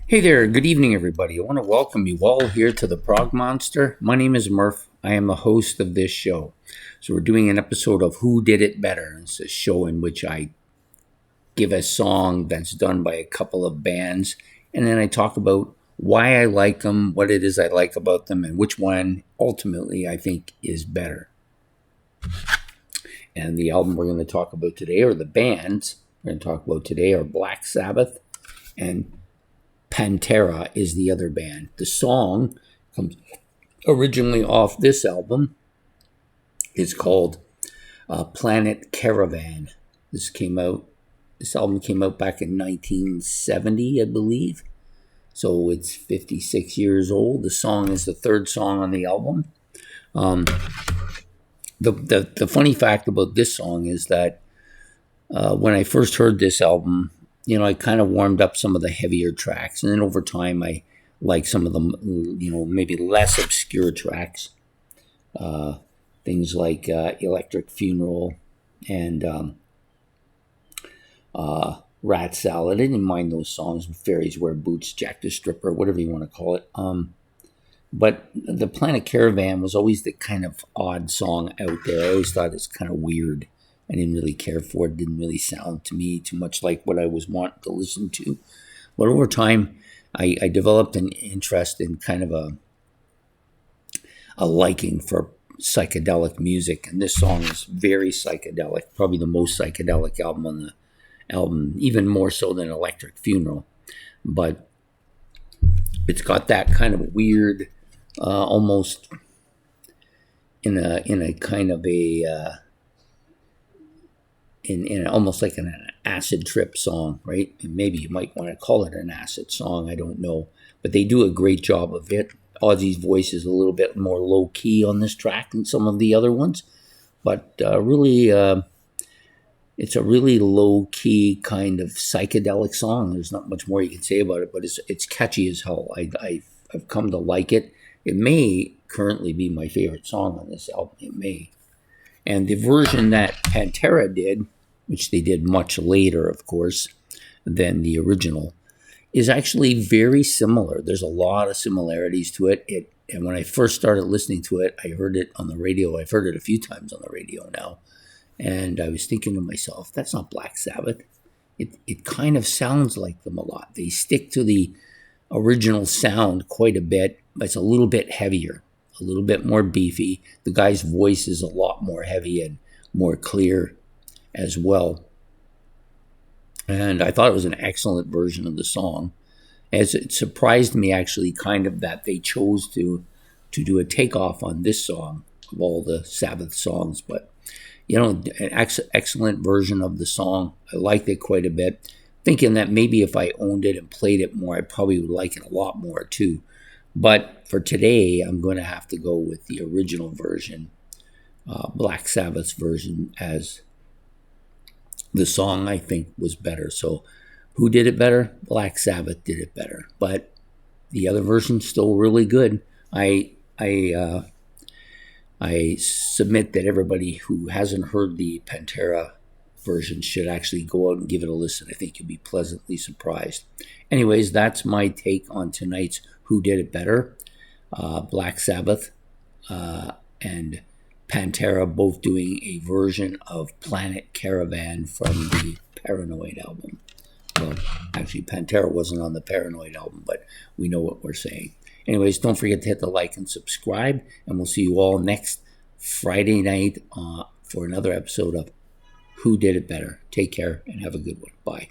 Hey there, good evening, everybody. I want to welcome you all here to the Prog Monster. My name is Murph. I am the host of this show. So, we're doing an episode of Who Did It Better. It's a show in which I give a song that's done by a couple of bands, and then I talk about why I like them, what it is I like about them, and which one ultimately I think is better. And the album we're going to talk about today, or the bands we're going to talk about today, are Black Sabbath and Pantera is the other band. The song comes originally off this album. It's called Planet Caravan. This album came out back in 1970, I believe. So it's 56 years old. The song is the third song on the album. The funny fact about this song is that when I first heard this album, I kind of warmed up some of the heavier tracks, and then over time, I like some of the, maybe less obscure tracks. Things like Electric Funeral and Rat Salad. I didn't mind those songs, Fairies Wear Boots, Jack the Stripper, whatever you want to call it. But the Planet Caravan was always the kind of odd song out there. I always thought it's kind of weird. I didn't really care for it. It didn't really sound to me too much like what I was wanting to listen to. But over time, I developed an interest in kind of a liking for psychedelic music. And this song is very psychedelic, probably the most psychedelic album on the album, even more so than Electric Funeral. But it's got that kind of weird, almost in a kind of a... In almost like an acid trip song, right? And maybe you might want to call it an acid song, I don't know. But they do a great job of it. Ozzy's voice is a little bit more low-key on this track than some of the other ones. But really, it's a really low-key kind of psychedelic song. There's not much more you can say about it, but it's catchy as hell. I've come to like it. It may currently be my favorite song on this album. It may. And the version that Pantera did, which they did much later, of course, than the original, is actually very similar. There's a lot of similarities to it. And when I first started listening to it, I heard it on the radio. I've heard it a few times on the radio now. And I was thinking to myself, that's not Black Sabbath. It kind of sounds like them a lot. They stick to the original sound quite a bit, but it's a little bit heavier. A little bit more beefy. The guy's voice is a lot more heavy and more clear as well. And I thought it was an excellent version of the song. As it surprised me actually kind of that they chose to do a takeoff on this song of all the Sabbath songs. But, an excellent version of the song. I liked it quite a bit. Thinking that maybe if I owned it and played it more, I probably would like it a lot more too. But for today, I'm going to have to go with the original version, Black Sabbath's version, as the song I think was better. So who did it better? Black Sabbath did it better. But the other version's still really good. I submit that everybody who hasn't heard the Pantera version should actually go out and give it a listen. I think you'll be pleasantly surprised. Anyways, that's my take on tonight's Who Did It Better. Black Sabbath and Pantera both doing a version of Planet Caravan from the Paranoid album. Well, actually, Pantera wasn't on the Paranoid album, but we know what we're saying. Anyways, don't forget to hit the like and subscribe, and we'll see you all next Friday night for another episode of Who Did It Better. Take care and have a good one. Bye.